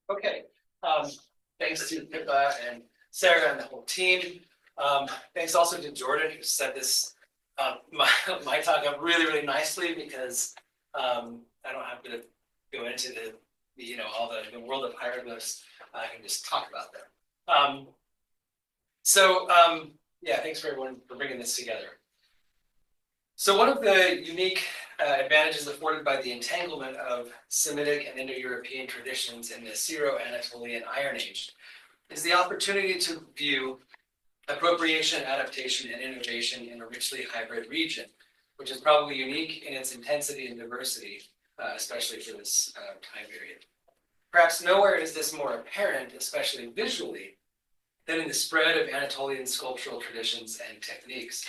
Okay, thanks to Pippa and Sarah and the whole team. Thanks also to Jordan who set this my talk up really nicely because I don't have to go into the all the world of hieroglyphs. I can just talk about them. Yeah, thanks for everyone for bringing this together. So one of the unique advantages afforded by the entanglement of Semitic and Indo-European traditions in the Syro-Anatolian Iron Age is the opportunity to view appropriation, adaptation, and innovation in a richly hybrid region, which is probably unique in its intensity and diversity, especially for this time period. Perhaps nowhere is this more apparent, especially visually, than in the spread of Anatolian sculptural traditions and techniques.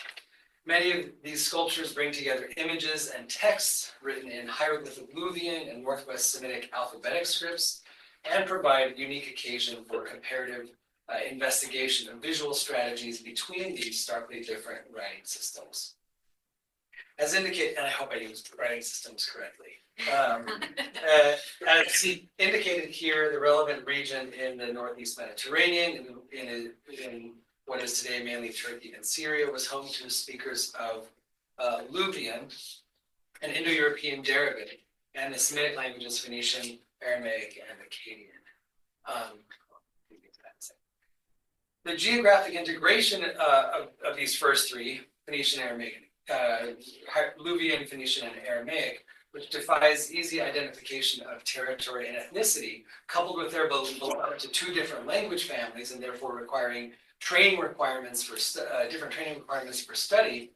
Many of these sculptures bring together images and texts written in hieroglyphic Luwian and Northwest Semitic alphabetic scripts and provide unique occasion for comparative investigation of visual strategies between these starkly different writing systems. As indicated, and I hope I used writing systems correctly. As indicated here, the relevant region in the Northeast Mediterranean, in what is today mainly Turkey and Syria, was home to speakers of Luwian, an Indo-European derivative, and the Semitic languages Phoenician, Aramaic, and Akkadian. The geographic integration of these first three, Phoenician, Aramaic, Luwian, Phoenician, and Aramaic, which defies easy identification of territory and ethnicity, coupled with their belonging to two different language families and therefore requiring training requirements for different training requirements for study,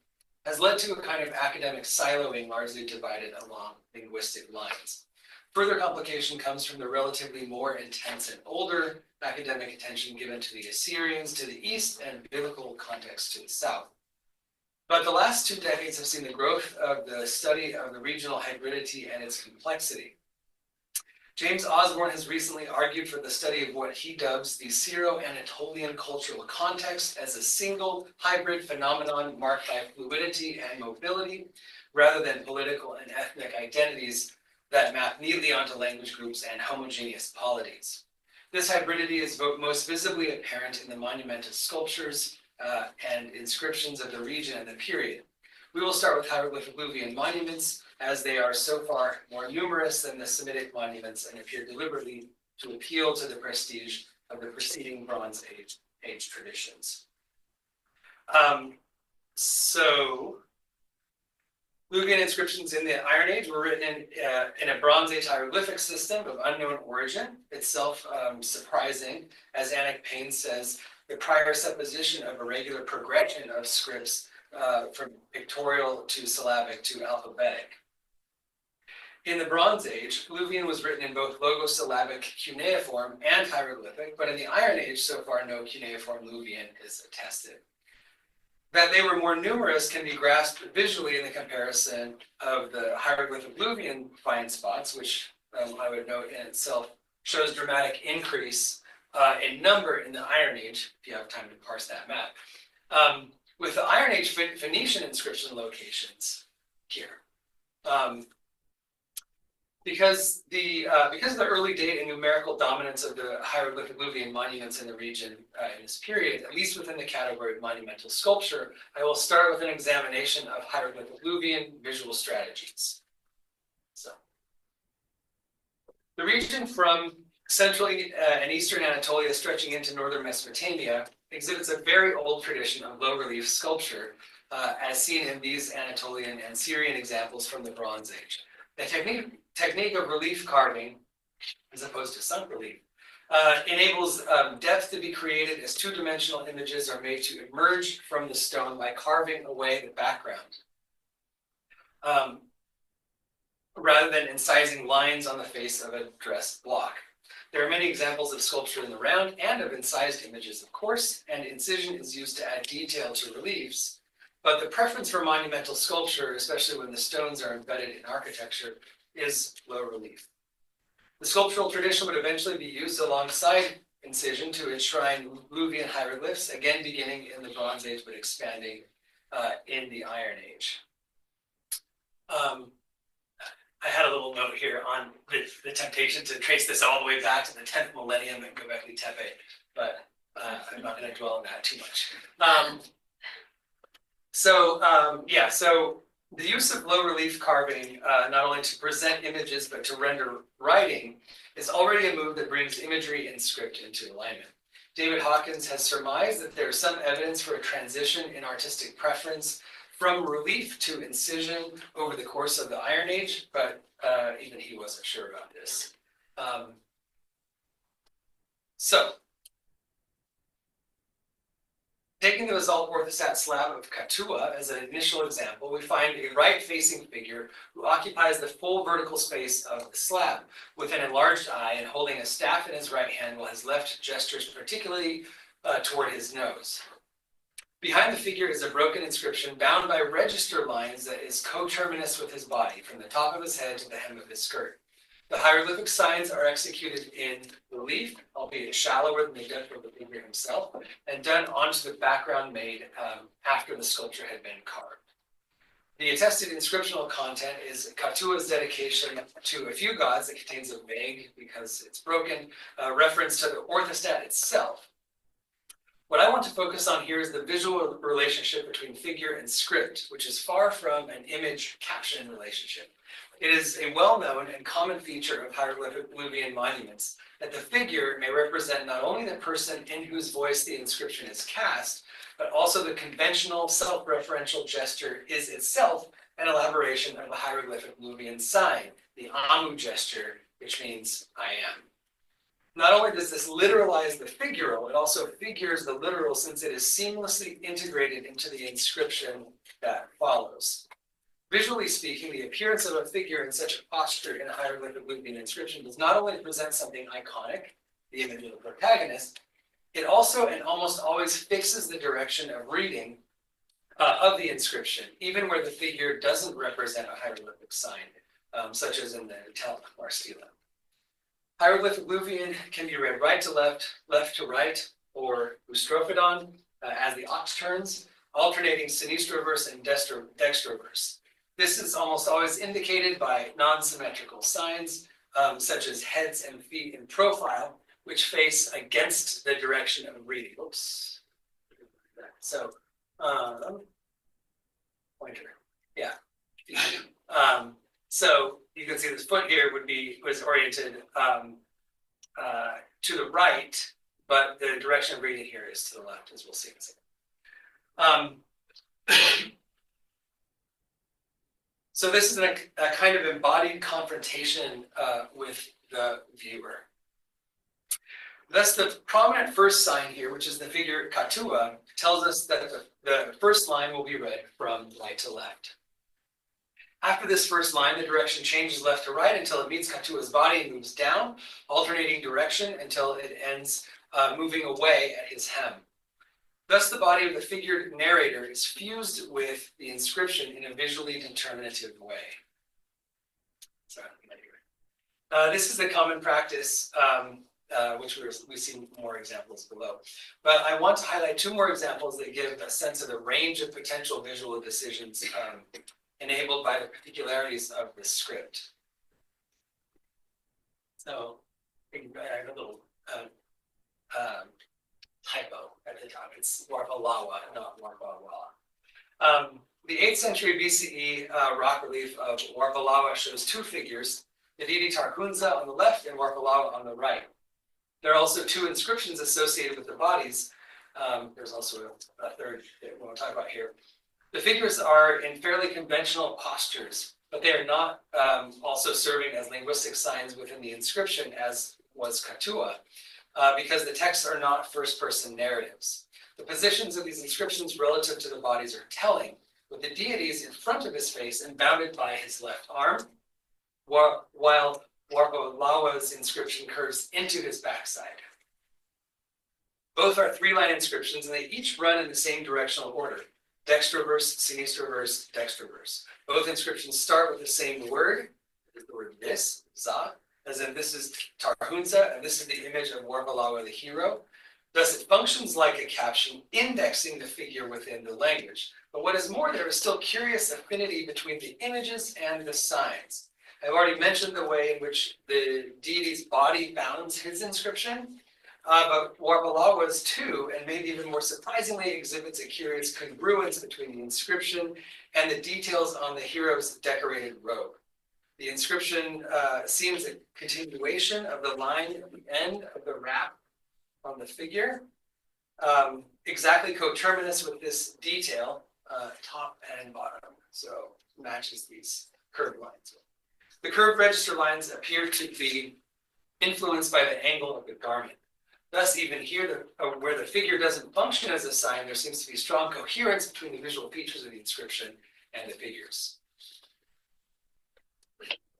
has led to a kind of academic siloing largely divided along linguistic lines. Further complication comes from the relatively more intense and older academic attention given to the Assyrians to the east and biblical context to the south. But the last 2 decades have seen the growth of the study of the regional hybridity and its complexity. James Osborne has recently argued for the study of what he dubs the Syro-Anatolian cultural context as a single hybrid phenomenon marked by fluidity and mobility, rather than political and ethnic identities that map neatly onto language groups and homogeneous polities. This hybridity is most visibly apparent in the monumental sculptures and inscriptions of the region and the period. We will start with hieroglyphic Luwian monuments, as they are so far more numerous than the Semitic monuments and appear deliberately to appeal to the prestige of the preceding Bronze Age traditions. Luwian inscriptions in the Iron Age were written in a Bronze Age hieroglyphic system of unknown origin, itself surprising, as Anik Payne says, the prior supposition of a regular progression of scripts from pictorial to syllabic to alphabetic. In the Bronze Age, Luwian was written in both logosyllabic cuneiform and hieroglyphic, but in the Iron Age, so far no cuneiform Luwian is attested. That they were more numerous can be grasped visually in the comparison of the hieroglyphic Luwian find spots, which I would note in itself shows dramatic increase in number in the Iron Age, if you have time to parse that map. With the Iron Age Phoenician inscription locations here. Because of the early date and numerical dominance of the hieroglyphic Luwian monuments in the region in this period, at least within the category of monumental sculpture, I will start with an examination of hieroglyphic Luwian visual strategies. So, the region from central and eastern Anatolia stretching into northern Mesopotamia exhibits a very old tradition of low relief sculpture, as seen in these Anatolian and Syrian examples from the Bronze Age. The technique of relief carving, as opposed to sunk relief, enables depth to be created as two-dimensional images are made to emerge from the stone by carving away the background, rather than incising lines on the face of a dressed block. There are many examples of sculpture in the round and of incised images, of course, and incision is used to add detail to reliefs. But the preference for monumental sculpture, especially when the stones are embedded in architecture, is low relief. The sculptural tradition would eventually be used alongside incision to enshrine Luwian hieroglyphs, again beginning in the Bronze Age but expanding in the Iron Age. I had a little note here on the temptation to trace this all the way back to the 10th millennium and Göbekli Tepe, but I'm not going to dwell on that too much. Yeah, so the use of low relief carving, not only to present images but to render writing, is already a move that brings imagery and script into alignment. David Hawkins has surmised that there is some evidence for a transition in artistic preference from relief to incision over the course of the Iron Age, but even he wasn't sure about this. Taking the basalt orthosat slab of Katua as an initial example, we find a right-facing figure who occupies the full vertical space of the slab, with an enlarged eye and holding a staff in his right hand, while his left gestures particularly toward his nose. Behind the figure is a broken inscription bound by register lines that is coterminous with his body, from the top of his head to the hem of his skirt. The hieroglyphic signs are executed in relief, albeit shallower than the depth of the figure himself, and done onto the background made after the sculpture had been carved. The attested inscriptional content is Katua's dedication to a few gods that contains a vague, because it's broken, reference to the orthostat itself. What I want to focus on here is the visual relationship between figure and script, which is far from an image-caption relationship. It is a well-known and common feature of hieroglyphic Luwian monuments that the figure may represent not only the person in whose voice the inscription is cast, but also the conventional self-referential gesture is itself an elaboration of a hieroglyphic Luwian sign, the Amu gesture, which means I am. Not only does this literalize the figural, it also figures the literal, since it is seamlessly integrated into the inscription that follows. Visually speaking, the appearance of a figure in such a posture in a hieroglyphic Luwian inscription does not only present something iconic, the image of the protagonist, it also and almost always fixes the direction of reading of the inscription, even where the figure doesn't represent a hieroglyphic sign, such as in the Tel or Stela. Hieroglyphic Luwian can be read right to left, left to right, or boustrophodon, as the ox turns, alternating sinistroverse and dextroverse. This is almost always indicated by non-symmetrical signs, such as heads and feet in profile, which face against the direction of reading. Oops. So, pointer, yeah. So you can see this foot here was oriented to the right, but the direction of reading here is to the left, as we'll see in a second. So this is a kind of embodied confrontation with the viewer. Thus, the prominent first sign here, which is the figure Katua, tells us that the first line will be read from right to left. After this first line, the direction changes left to right until it meets Katua's body and moves down, alternating direction until it ends moving away at his hem. Thus, the body of the figured narrator is fused with the inscription in a visually determinative way. Sorry, this is the common practice, which we see more examples below. But I want to highlight two more examples that give a sense of the range of potential visual decisions enabled by the particularities of the script. So I have a little typo at the top. It's Warpalawa, not Warpalawa. The 8th century BCE rock relief of Warpalawa shows two figures, the deity Tarhunza on the left and Warpalawa on the right. There are also two inscriptions associated with the bodies. There's also a third that we'll talk about here. The figures are in fairly conventional postures, but they are not also serving as linguistic signs within the inscription, as was Katua, because the texts are not first-person narratives. The positions of these inscriptions relative to the bodies are telling, with the deities in front of his face and bounded by his left arm, while Warpalawa's inscription curves into his backside. Both are three-line inscriptions, and they each run in the same directional order. Dextroverse, sinistroverse, dextroverse. Both inscriptions start with the same word, the word this, za, as in this is Tarhunza, and this is the image of Warpalawa the hero. Thus it functions like a caption, indexing the figure within the language. But what is more, there is still curious affinity between the images and the signs. I've already mentioned the way in which the deity's body bounds his inscription, but Warpalawa's too, and maybe even more surprisingly, exhibits a curious congruence between the inscription and the details on the hero's decorated robe. The inscription seems a continuation of the line at the end of the wrap on the figure, exactly coterminous with this detail, top and bottom, so matches these curved lines. The curved register lines appear to be influenced by the angle of the garment. Thus, even here, where the figure doesn't function as a sign, there seems to be strong coherence between the visual features of the inscription and the figures.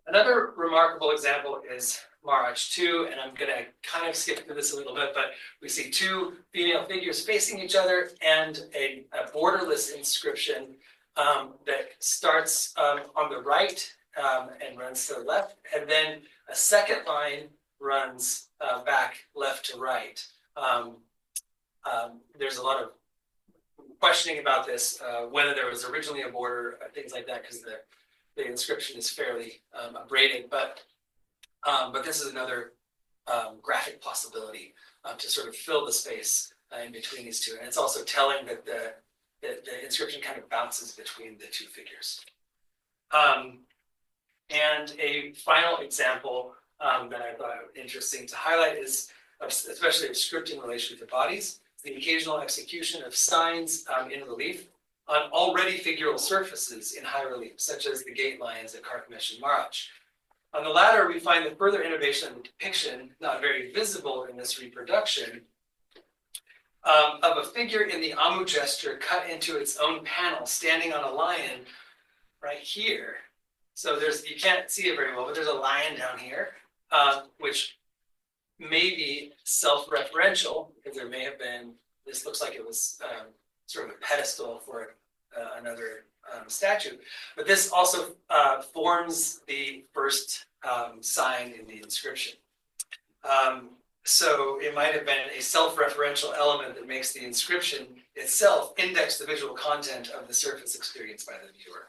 Another remarkable example is Marach 2, and I'm going to kind of skip through this a little bit, but we see two female figures facing each other and a borderless inscription that starts on the right and runs to the left, and then a second line runs back left to right. There's a lot of questioning about this, whether there was originally a border, things like that, because the inscription is fairly abraded, but this is another graphic possibility to sort of fill the space in between these two. And it's also telling that the inscription kind of bounces between the two figures. And a final example that I thought interesting to highlight is especially of script in relation to bodies, the occasional execution of signs in relief on already figural surfaces in high relief, such as the gate lions at Carchemish and Marach. On the latter, we find the further innovation of the depiction, not very visible in this reproduction, of a figure in the Amu gesture cut into its own panel, standing on a lion right here. So you can't see it very well, but there's a lion down here, which may be self-referential, because there may have been, this looks like it was sort of a pedestal for another statue. But this also forms the first sign in the inscription. So it might have been a self-referential element that makes the inscription itself index the visual content of the surface experienced by the viewer.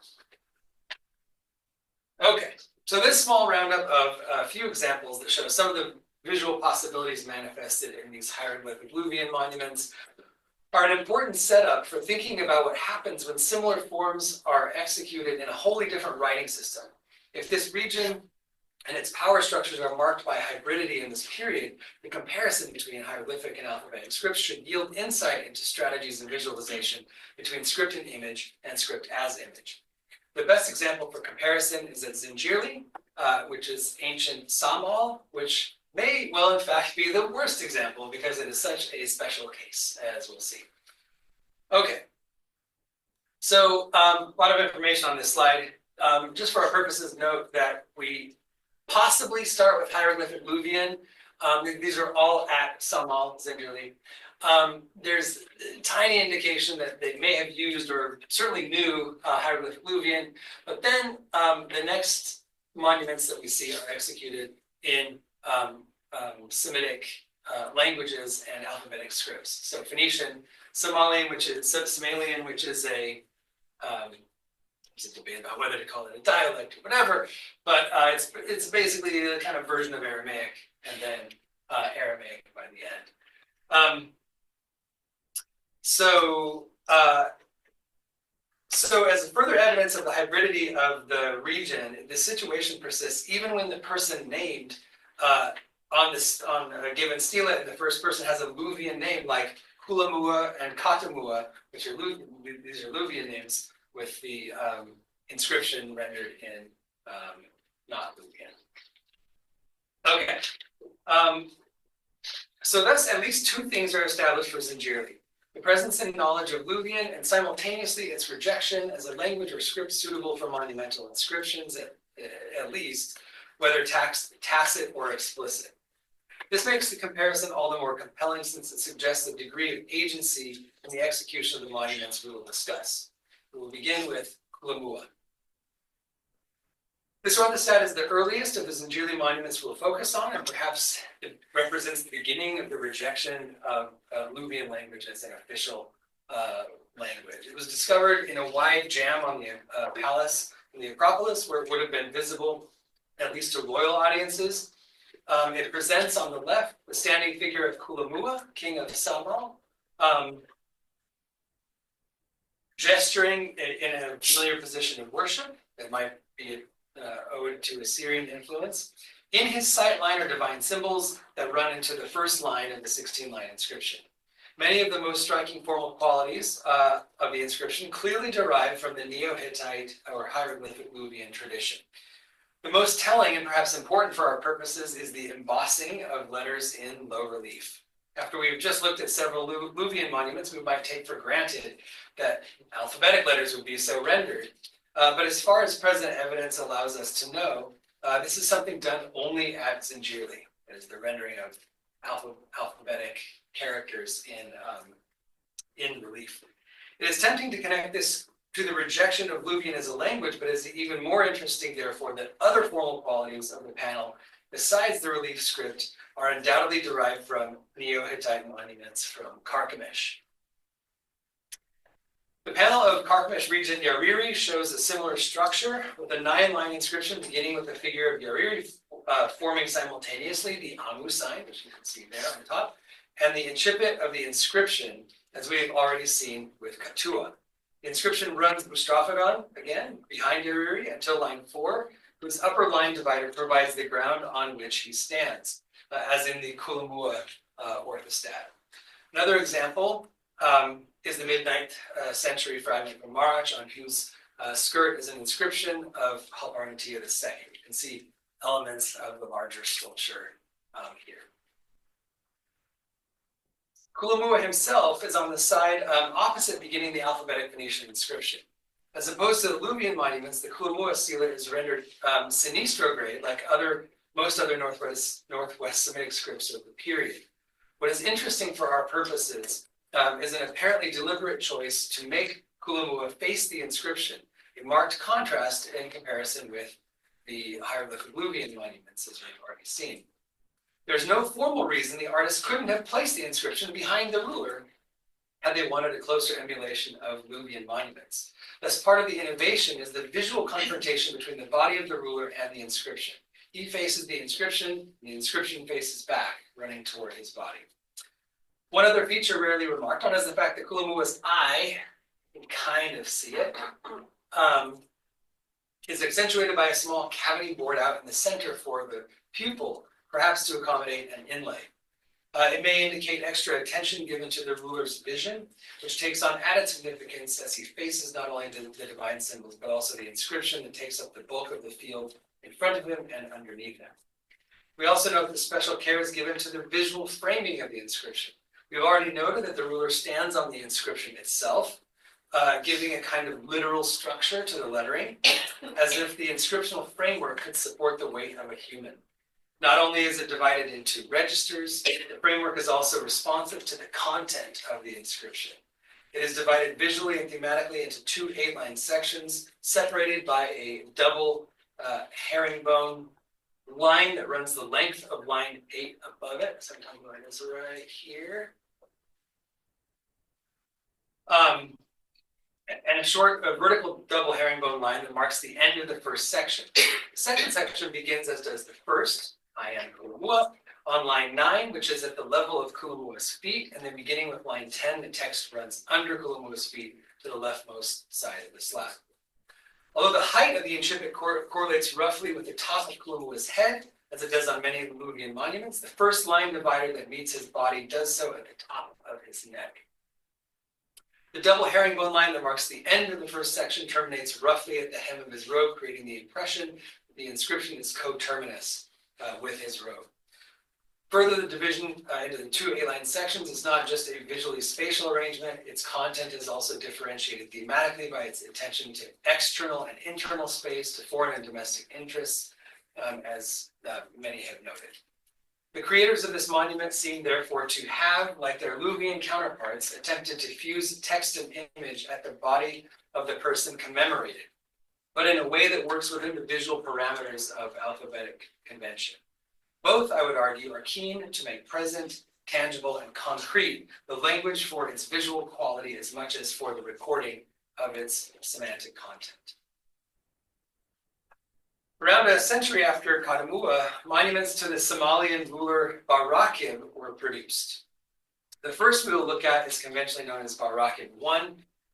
Okay, so this small roundup of a few examples that show some of the visual possibilities manifested in these hieroglyphic Luwian monuments are an important setup for thinking about what happens when similar forms are executed in a wholly different writing system. If this region and its power structures are marked by hybridity in this period, the comparison between hieroglyphic and alphabetic scripts should yield insight into strategies of visualization between script and image and script as image. The best example for comparison is at Zinjirli, which is ancient Samal, which may well in fact be the worst example because it is such a special case, as we'll see. Okay, so a lot of information on this slide. Just for our purposes, note that we possibly start with hieroglyphic Luwian. These are all at Samal, Zinjirli. There's a tiny indication that they may have used or certainly knew hieroglyphic Luwian, but then the next monuments that we see are executed in Semitic languages and alphabetic scripts. So Phoenician, Somalian, which is a there's a debate about whether to call it a dialect or whatever, but it's basically a kind of version of Aramaic, and then Aramaic by the end. So as further evidence of the hybridity of the region, the situation persists even when the person named on a given stela in the first person has a Luwian name like Kulamua and Katamua, which are these are Luwian names with the inscription rendered in not Luwian. Okay, so thus at least two things are established for Zinjirli: the presence and knowledge of Luwian, and simultaneously its rejection as a language or script suitable for monumental inscriptions, at least, whether tacit or explicit. This makes the comparison all the more compelling since it suggests a degree of agency in the execution of the monuments we will discuss. We will begin with Kulamua. This orthostat is the earliest of the Zinjirli monuments we'll focus on, and perhaps it represents the beginning of the rejection of Luwian language as an official language. It was discovered in a wide jam on the palace in the Acropolis, where it would have been visible at least to royal audiences. It presents on the left the standing figure of Kulamua, king of Samal, gesturing in a familiar position of worship that might be owed to Assyrian influence. In his sight line are divine symbols that run into the first line of the 16-line inscription. Many of the most striking formal qualities of the inscription clearly derive from the Neo-Hittite or hieroglyphic Luwian tradition. The most telling and perhaps important for our purposes is the embossing of letters in low relief. After we've just looked at several Luwian monuments, we might take for granted that alphabetic letters would be so rendered. But as far as present evidence allows us to know, this is something done only at Zingirli. That is the rendering of alphabetic characters in relief. It is tempting to connect this to the rejection of Luwian as a language, but it's even more interesting, therefore, that other formal qualities of the panel, besides the relief script, are undoubtedly derived from Neo-Hittite monuments from Carchemish. The panel of Carchemish Regent Yariri shows a similar structure with a 9-line inscription beginning with the figure of Yariri forming simultaneously the Amu sign, which you can see there on the top, and the incipit of the inscription, as we have already seen with Katua. The inscription runs Mustaphagon, again, behind Yariri until line 4, whose upper line divider provides the ground on which he stands, as in the Kulamua orthostat. Another example is the mid-9th century fragment from Marach, on whose skirt is an inscription of Halparnetia II. You can see elements of the larger sculpture here. Kulamua himself is on the side opposite beginning the alphabetic Phoenician inscription. As opposed to the Luwian monuments, the Kulamua stela is rendered sinistrograde, like most other Northwest Semitic scripts of the period. What is interesting for our purposes is an apparently deliberate choice to make Kulamua face the inscription, in marked contrast in comparison with the hieroglyphic Luwian monuments, as we've already seen. There's no formal reason the artist couldn't have placed the inscription behind the ruler had they wanted a closer emulation of Luwian monuments. Thus, part of the innovation is the visual confrontation between the body of the ruler and the inscription. He faces the inscription, and the inscription faces back, running toward his body. One other feature rarely remarked on is the fact that Kulamua's eye, you can kind of see it, is accentuated by a small cavity bored out in the center for the pupil, perhaps to accommodate an inlay. It may indicate extra attention given to the ruler's vision, which takes on added significance as he faces not only the divine symbols, but also the inscription that takes up the bulk of the field in front of him and underneath him. We also note that special care is given to the visual framing of the inscription. We've already noted that the ruler stands on the inscription itself, giving a kind of literal structure to the lettering, as if the inscriptional framework could support the weight of a human. Not only is it divided into registers, the framework is also responsive to the content of the inscription. It is divided visually and thematically into 2 8-line sections, separated by a double herringbone line that runs the length of line 8 above it. Sometimes line is right here. And a short vertical double herringbone line that marks the end of the first section. The second section begins, as does the first, I am Kulamua, on line 9, which is at the level of Kulamua's feet, and then beginning with line 10, the text runs under Kulamua's feet to the leftmost side of the slab. Although the height of the incipit correlates roughly with the top of Kulamua's head, as it does on many of the Luwian monuments, the first line divider that meets his body does so at the top of his neck. The double herringbone line that marks the end of the first section terminates roughly at the hem of his robe, creating the impression that the inscription is coterminous with his robe. Further, the division into the 2 8-line sections is not just a visually spatial arrangement, its content is also differentiated thematically by its attention to external and internal space, to foreign and domestic interests, as many have noted. The creators of this monument seem therefore to have, like their Luwian counterparts, attempted to fuse text and image at the body of the person commemorated, but in a way that works within the visual parameters of alphabetic convention. Both, I would argue, are keen to make present, tangible, and concrete the language for its visual quality as much as for the recording of its semantic content. Around a century after Kadamua, monuments to the Somalian ruler Barakib were produced. The first we will look at is conventionally known as Barakib I,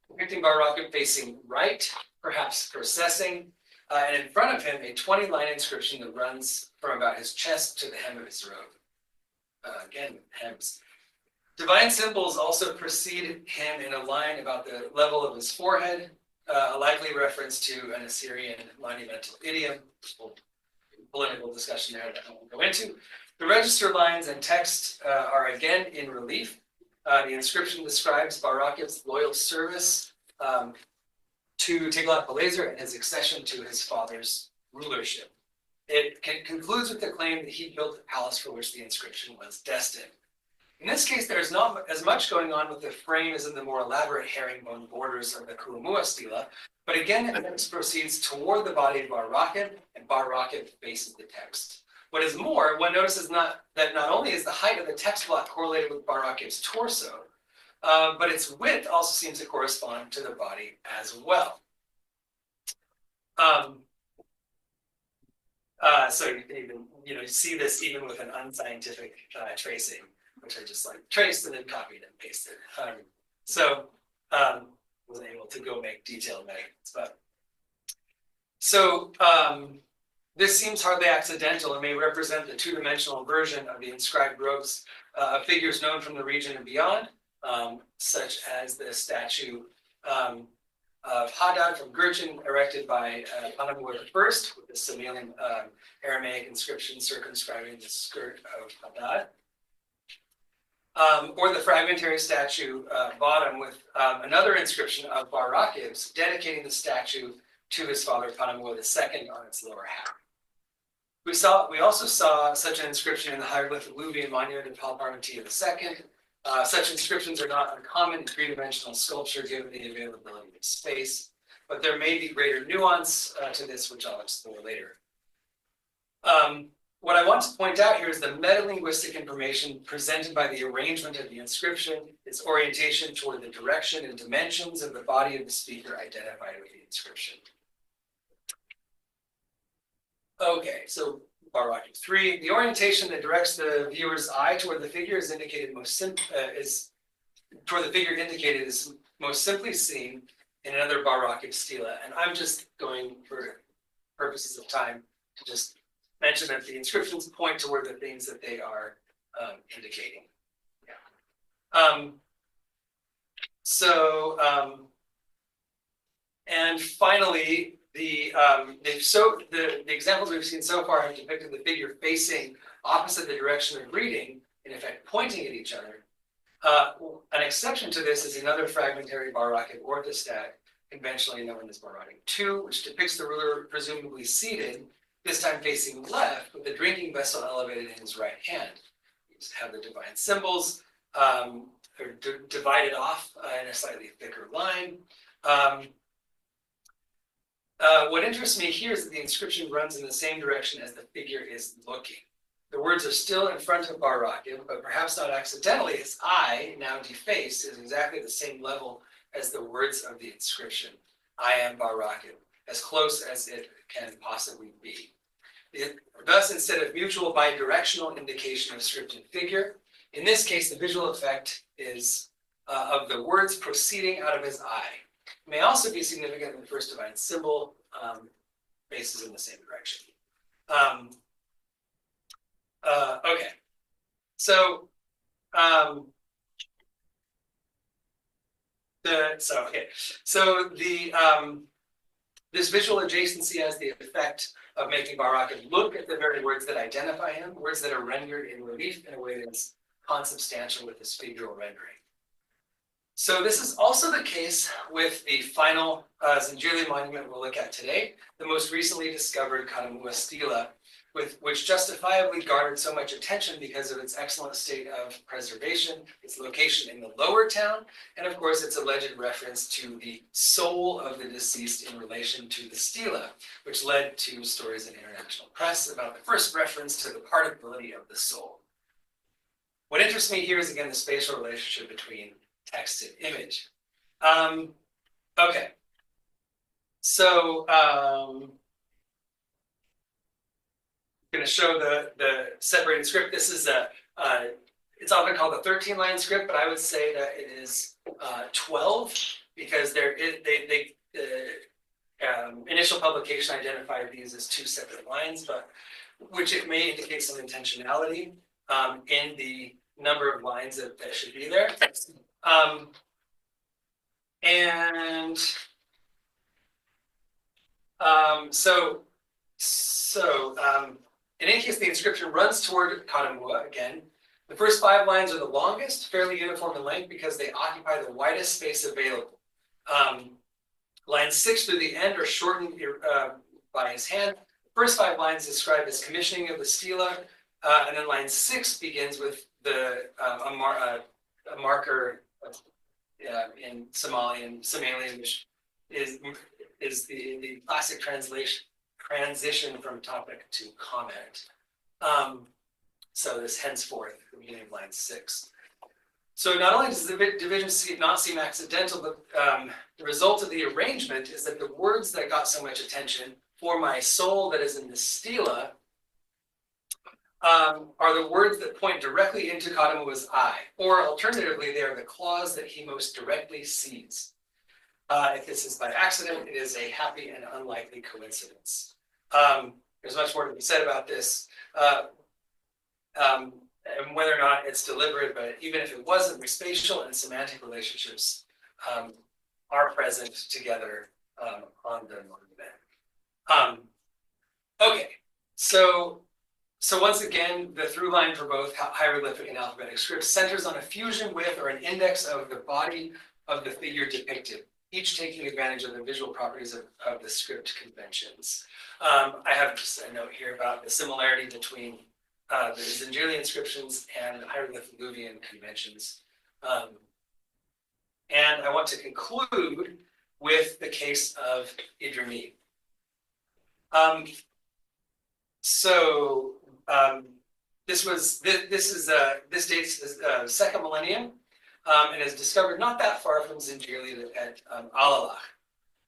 depicting Barakib facing right, perhaps processing, and in front of him a 20-line inscription that runs from about his chest to the hem of his robe. Again, hems. Divine symbols also precede him in a line about the level of his forehead, a likely reference to an Assyrian monumental idiom. Political discussion there that I won't go into. The register lines and text are again in relief. The inscription describes Barakib's loyal service to Tiglath-Pileser and his accession to his father's rulership. It concludes with the claim that he built the palace for which the inscription was destined. In this case, there's not as much going on with the frame as in the more elaborate herringbone borders of the Kulamua stela, but again, the text proceeds toward the body of Barakib, and Barakib faces the text. What is more, one notices that not only is the height of the text block correlated with Barakib's torso, but its width also seems to correspond to the body as well. So you can even, you see this even with an unscientific tracing, which I just traced and then copied and pasted. Wasn't able to go make detailed measurements, but so this seems hardly accidental and may represent the two-dimensional version of the inscribed robes of figures known from the region and beyond, such as the statue of Hadad from Gurchin, erected by Kadamua I with the Somalian Aramaic inscription circumscribing the skirt of Hadad. Or the fragmentary statue bottom with another inscription of Barakib's dedicating the statue to his father Kadamua II on its lower half. We also saw such an inscription in the hieroglyphic Luvian monument of Palparmati II. Such inscriptions are not uncommon in three-dimensional sculpture given the availability of space, but there may be greater nuance to this, which I'll explore later. What I want to point out here is the metalinguistic information presented by the arrangement of the inscription, its orientation toward the direction and dimensions of the body of the speaker identified with the inscription. Okay, so Barakib III, the orientation that directs the viewer's eye toward the figure is indicated most simply seen in another Barakib stela, and I'm just going for purposes of time to just mention that the inscriptions point toward the things that they are indicating. Yeah. And finally, the examples we've seen so far have depicted the figure facing opposite the direction of reading, in effect pointing at each other. An exception to this is another fragmentary Barakib orthostat, conventionally known as Barakib II, which depicts the ruler presumably seated, this time facing left, with the drinking vessel elevated in his right hand. You have the divine symbols divided off in a slightly thicker line. What interests me here is that the inscription runs in the same direction as the figure is looking. The words are still in front of Barakib, but perhaps not accidentally, his eye, now defaced, is exactly the same level as the words of the inscription. I am Barakib, as close as it can possibly be. Thus, instead of mutual bidirectional indication of script and figure, in this case, the visual effect is of the words proceeding out of his eye. It may also be significant in the first divine symbol, faces in the same direction. Okay, so this visual adjacency has the effect of making Barakib look at the very words that identify him, words that are rendered in relief in a way that's consubstantial with this figural rendering. So this is also the case with the final Zingiri monument we'll look at today, the most recently discovered Kadamua stela, which justifiably garnered so much attention because of its excellent state of preservation, its location in the lower town, and of course its alleged reference to the soul of the deceased in relation to the stela, which led to stories in international press about the first reference to the partibility of the soul. What interests me here is again the spatial relationship between text and image. Okay, so going to show the separated script. This is it's often called a 13-line script, but I would say that it is 12 because initial publication identified these as 2 separate lines, but which it may indicate some intentionality in the number of lines that should be there. In any case, the inscription runs toward Karamua again. The first 5 lines are the longest, fairly uniform in length because they occupy the widest space available. Lines 6 through the end are shortened by his hand. The first 5 lines describe his commissioning of the stela, and then line 6 begins with a marker in Somalian, which is the classic transition from topic to comment. So this henceforth, the beginning of line 6. So not only does the division not seem accidental, but the result of the arrangement is that the words that got so much attention, for my soul that is in the stela, are the words that point directly into Kadamua's eye, or alternatively, they are the clause that he most directly sees. If this is by accident, it is a happy and unlikely coincidence. There's much more to be said about this, and whether or not it's deliberate, but even if it wasn't, the spatial and semantic relationships are present together on the monument. Okay, so once again, the through line for both hieroglyphic and alphabetic scripts centers on a fusion with or an index of the body of the figure depicted, each taking advantage of the visual properties of the script conventions. I have just a note here about the similarity between the Zindjili inscriptions and hieroglyphic Luwian conventions. And I want to conclude with the case of Idrimi. This dates the second millennium and is discovered not that far from Zindjili at Alalakh.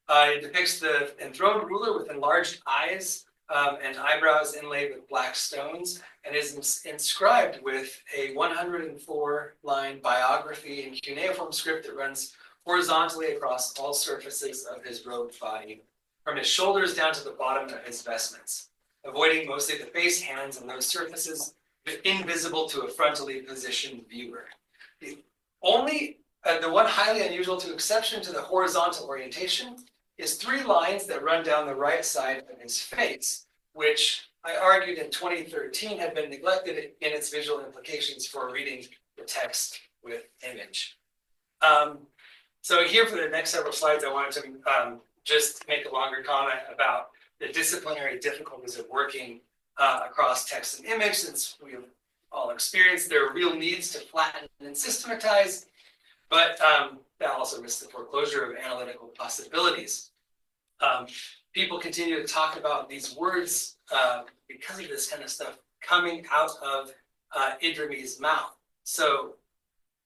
It depicts the enthroned ruler with enlarged eyes and eyebrows inlaid with black stones, and is inscribed with a 104-line biography in cuneiform script that runs horizontally across all surfaces of his robed body, from his shoulders down to the bottom of his vestments, avoiding mostly the face, hands, and those surfaces invisible to a frontally positioned viewer. The one highly unusual to exception to the horizontal orientation is 3 lines that run down the right side of his face, which I argued in 2013 had been neglected in its visual implications for reading the text with image. So here for the next several slides, I wanted to just make a longer comment about the disciplinary difficulties of working across text and image, since we've all experienced their real needs to flatten and systematize, but that also risks the foreclosure of analytical possibilities. People continue to talk about these words because of this kind of stuff coming out of Idrimi's mouth. So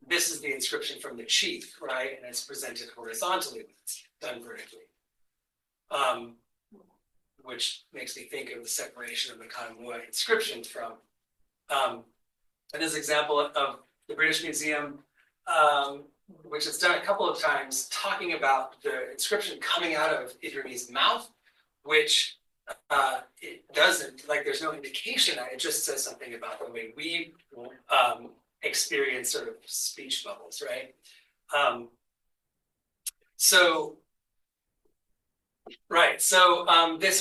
this is the inscription from the chief, right? And it's presented horizontally, it's done vertically. Which makes me think of the separation of the Karamua inscription from. And this example of the British Museum, which has done a couple of times, talking about the inscription coming out of Idrimi's mouth, which it doesn't, like there's no indication that it just says something about the way we experience sort of speech bubbles, right?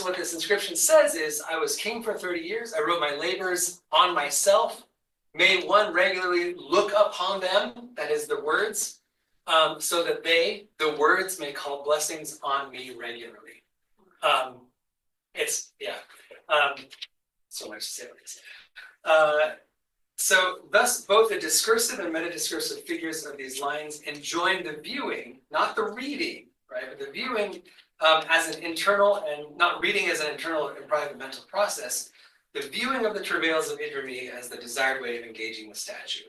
What this inscription says is, I was king for 30 years. I wrote my labors on myself. May one regularly look upon them, that is the words, so that they, the words, may call blessings on me regularly. So much to say about this. So thus, both the discursive and metadiscursive figures of these lines enjoin the viewing, not the reading, right? But the viewing as an internal, and not reading as an internal and private mental process, the viewing of the travails of Idrimi as the desired way of engaging the statue.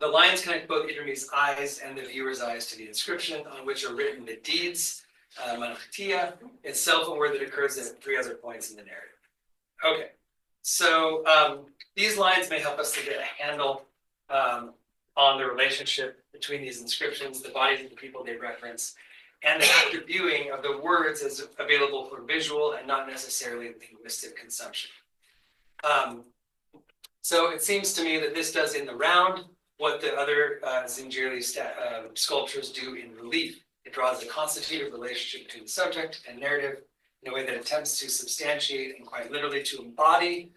The lines connect both Idrimi's eyes and the viewer's eyes to the inscription, on which are written the deeds, Manaktia, itself a word that occurs at 3 other points in the narrative. Okay, so these lines may help us to get a handle on the relationship between these inscriptions, the bodies of the people they reference, and the active viewing of the words as available for visual and not necessarily linguistic consumption. So it seems to me that this does in the round what the other Zingiri sculptures do in relief. It draws a constitutive relationship between subject and narrative in a way that attempts to substantiate and quite literally to embody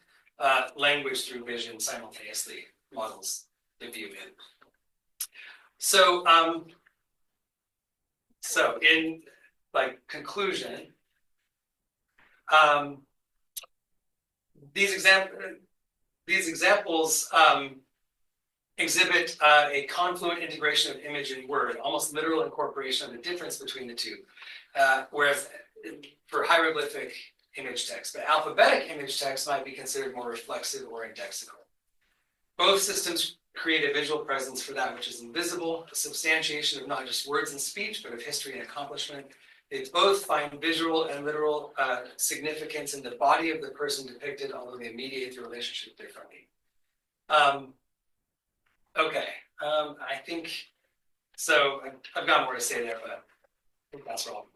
language through vision simultaneously models the view in. So, in like conclusion, these examples exhibit a confluent integration of image and word, almost literal incorporation of the difference between the two. Whereas for hieroglyphic image text, but alphabetic image text might be considered more reflexive or indexical. Both systems create a visual presence for that which is invisible, a substantiation of not just words and speech, but of history and accomplishment. They both find visual and literal significance in the body of the person depicted, although they mediate the relationship differently. Okay, I think, so I've got more to say there, but I think that's all.